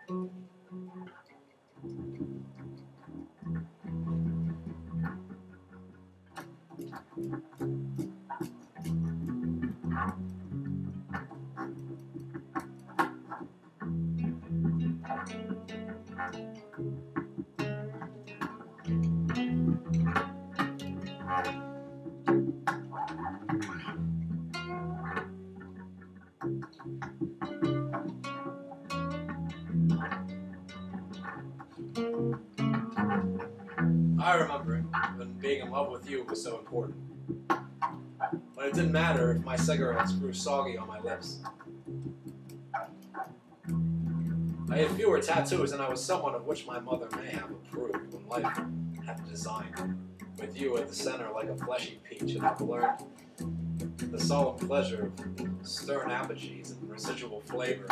I remember when being in love with you was so important. When it didn't matter if my cigarettes grew soggy on my lips. I had fewer tattoos than I was someone of which my mother may have approved when life had designed. With you at the center like a fleshy peach, and I've learned the solemn pleasure of stern apogees and residual flavor.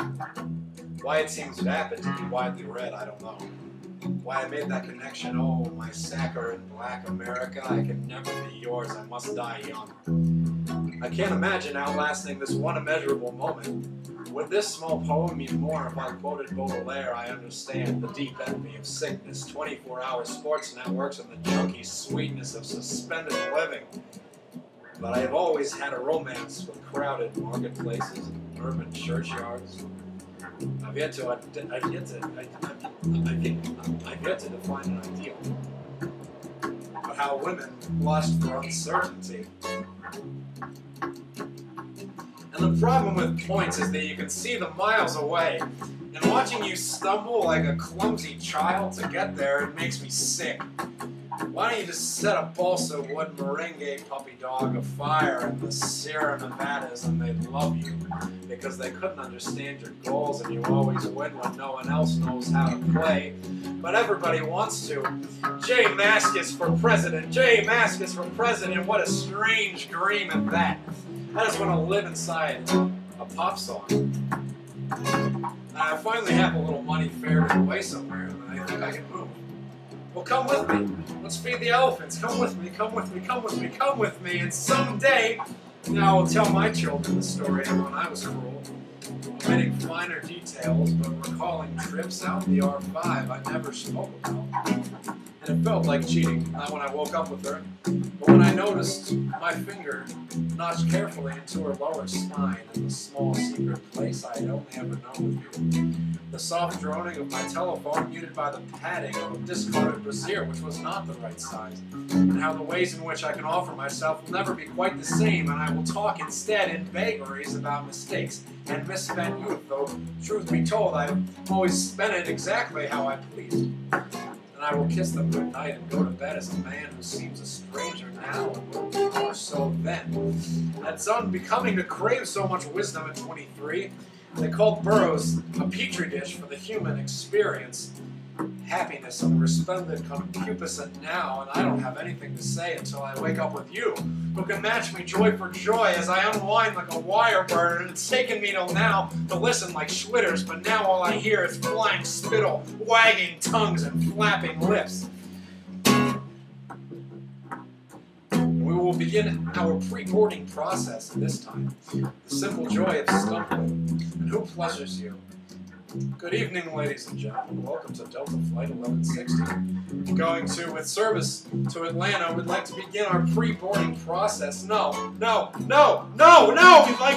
Why it seems vapid to be widely read, I don't know. Why I made that connection, oh, my saccharine black America, I can never be yours, I must die young. I can't imagine outlasting this one immeasurable moment. Would this small poem mean more if I quoted Baudelaire? I understand the deep envy of sickness, 24-hour sports networks, and the junky sweetness of suspended living. But I have always had a romance with crowded marketplaces and urban churchyards. I've yet to define an ideal. But how women lust for uncertainty. And the problem with points is that you can see them miles away. And watching you stumble like a clumsy child to get there, it makes me sick. Why don't you just set a balsa wood merengue puppy dog afire in the Sierra Nevadas and they'd love you because they couldn't understand your goals and you always win when no one else knows how to play. But everybody wants to. J. Mascis for president. J. Mascis for president. What a strange dream at that. I just want to live inside a pop song. And I finally have a little money ferried away somewhere and I think I can move. Well, come with me. Let's feed the elephants. Come with me, come with me, come with me, come with me. And someday, I will tell my children the story of when I was cruel. Omitting finer details, but recalling trips out the R5 I never spoke about. And it felt like cheating, not when I woke up with her, but when I noticed my finger notched carefully into her lower spine in the small secret place I had only ever known with you. The soft droning of my telephone muted by the padding of a discarded brassiere, which was not the right size, and how the ways in which I can offer myself will never be quite the same, and I will talk instead in vagaries about mistakes and misspent youth, though, truth be told, I've always spent it exactly how I pleased. And I will kiss them goodnight and go to bed as a man who seems a stranger now and will be more so then. That's unbecoming to crave so much wisdom at 23. They called Burroughs a petri dish for the human experience. Happiness and resplendent concupiscent now, and I don't have anything to say until I wake up with you, who can match me joy for joy as I unwind like a wire burner, and it's taken me till now to listen like Schwitters, but now all I hear is flying spittle, wagging tongues, and flapping lips. We will begin our pre-boarding process this time. The simple joy of stumbling. And who pleasures you? Good evening, ladies and gentlemen. Welcome to Delta Flight 1160. Going to, with service to Atlanta, we'd like to begin our pre-boarding process. No. We'd like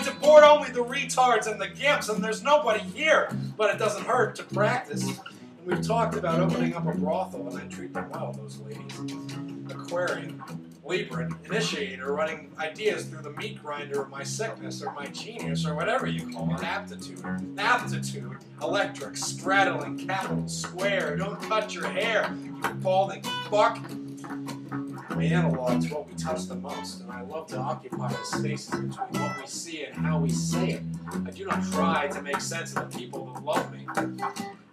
to board only the retards and the gimps, and there's nobody here. But it doesn't hurt to practice. And we've talked about opening up a brothel, and I treat them well, those ladies. Aquarian, Libran, initiator, running ideas through the meat grinder of my sickness or my genius or whatever you call it, aptitude, electric, straddling, capital, square, don't cut your hair, you balding fuck. The analog's what we touch the most, and I love to occupy the spaces between what we see and how we say it. I do not try to make sense of the people that love me.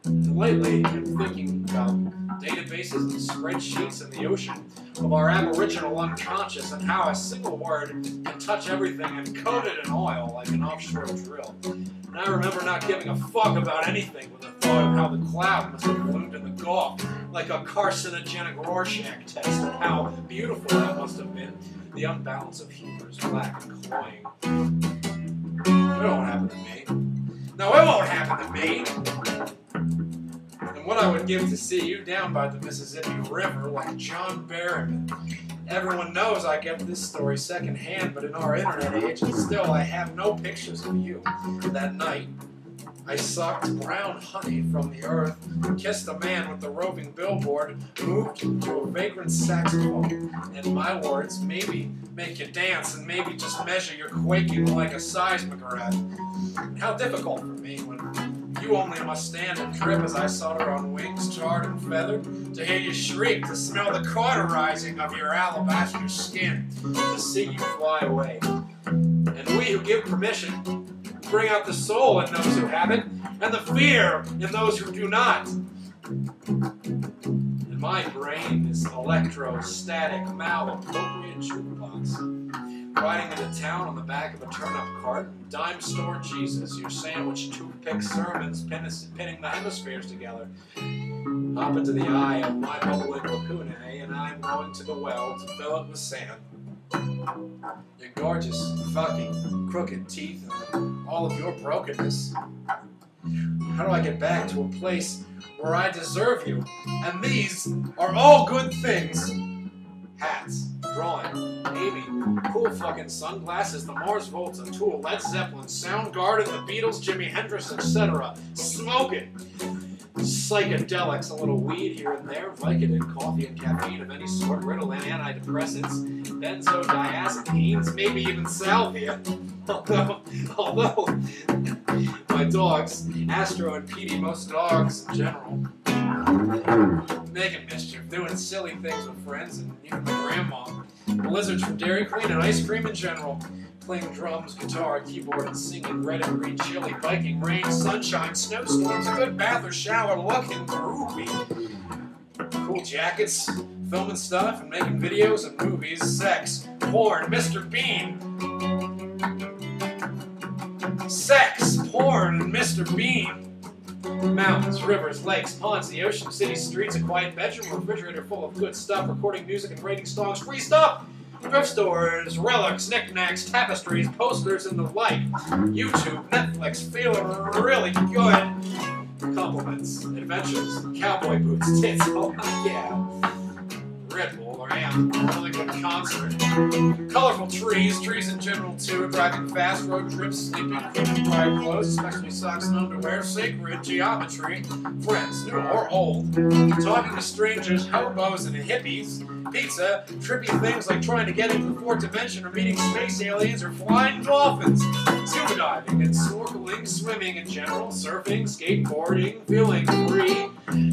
And lately, I'm thinking about databases and spreadsheets in the ocean of our aboriginal unconscious and how a single word can touch everything and coat it in oil like an offshore drill. And I remember not giving a fuck about anything with the thought of how the cloud must have bloomed in the Gulf, like a carcinogenic Rorschach test of how beautiful that must have been. The unbalance of humors, black and cloying. It won't happen to me. No, it won't happen to me. What I would give to see you down by the Mississippi River like John Barrowman. Everyone knows I get this story secondhand, but in our internet age, still I have no pictures of you. That night, I sucked brown honey from the earth, kissed a man with the roving billboard, moved to a vagrant saxophone, and my words maybe make you dance and maybe just measure your quaking like a seismograph. How difficult for me when you only must stand and trip as I solder on wings charred and feathered, to hear you shriek, to smell the cauterizing of your alabaster skin, to see you fly away. And we who give permission bring out the soul in those who have it, and the fear in those who do not. And my brain is electrostatic, mal-appropriate jukebox, riding into town on the back of a turnip cart, dime store Jesus, your sandwich toothpick sermons pinning the hemispheres together. Hop into the eye of my bubbling lacunae, and I'm going to the well to fill it with sand. Your gorgeous, fucking, crooked teeth and all of your brokenness. How do I get back to a place where I deserve you? And these are all good things. Hats, drawing, Amy, cool fucking sunglasses, the Mars Volta, Tool, Led Zeppelin, Soundgarden, the Beatles, Jimi Hendrix, etc. Smoking. Psychedelics, a little weed here and there, Vicodin, coffee and caffeine of any sort, Ritalin, antidepressants, benzodiazepines, maybe even salvia. Although my dogs, Astro and Petey, most dogs in general, making mischief, doing silly things with friends, and even my grandma. Lizards from Dairy Queen and ice cream in general. Playing drums, guitar, keyboard, and singing, red and green chili, biking, rain, sunshine, snowstorms, good bath or shower, looking groovy. Cool jackets, filming stuff, and making videos and movies, sex, porn, Mr. Bean. Sex, porn, and Mr. Bean. Mountains, rivers, lakes, ponds, the ocean, city streets, a quiet bedroom, refrigerator full of good stuff, recording music and rating songs, free stuff! Thrift stores, relics, knickknacks, tapestries, posters, and the like. YouTube, Netflix, feeling really good. Compliments, adventures, cowboy boots, tits, oh yeah. Red Bull or Amp, really good concert. Colorful trees in general too, driving fast, road trips, sleeping, cooking, dry clothes, especially socks and underwear, sacred geometry, friends, new or old, talking to strangers, hobos and hippies, pizza, trippy things like trying to get into the fourth dimension or meeting space aliens or flying dolphins, scuba diving and snorkeling, swimming in general, surfing, skateboarding, feeling free,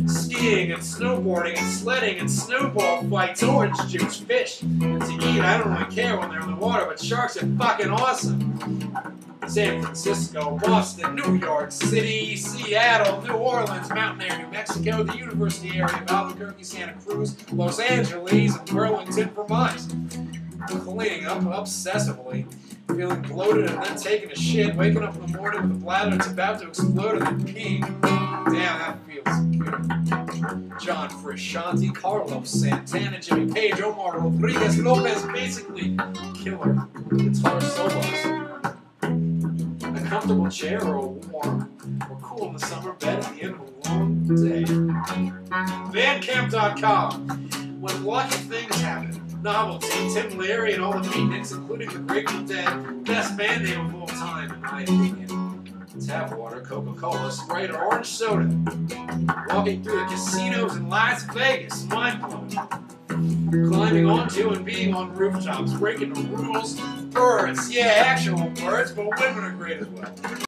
skiing and snowboarding and sledding and snowball fights, orange juice, fish, and to eat. I don't really care when they're in the water, but sharks are fucking awesome. San Francisco, Boston, New York City, Seattle, New Orleans, Mountain Air, New Mexico, the University area of Albuquerque, Santa Cruz, Los Angeles, and Burlington, Vermont. Cleaning up obsessively, feeling bloated and then taking a shit, waking up in the morning with a bladder that's about to explode and then peeing. Damn, that feels good. John Frusciante, Carlos Santana, Jimmy Page, Omar Rodriguez, Lopez, basically killer guitar solos. A comfortable chair or a warm or cool in the summer bed at the end of a long day. Bandcamp.com. When lucky things happen. Novelty, Tim Leary, and all the beatniks, including the Grateful Dead, best band name of all time, in my opinion. Tap water, Coca-Cola, Sprite, or orange soda. Walking through the casinos in Las Vegas, mind-blowing. Climbing onto and being on rooftops, breaking the rules. Birds, yeah, actual birds, but women are great as well.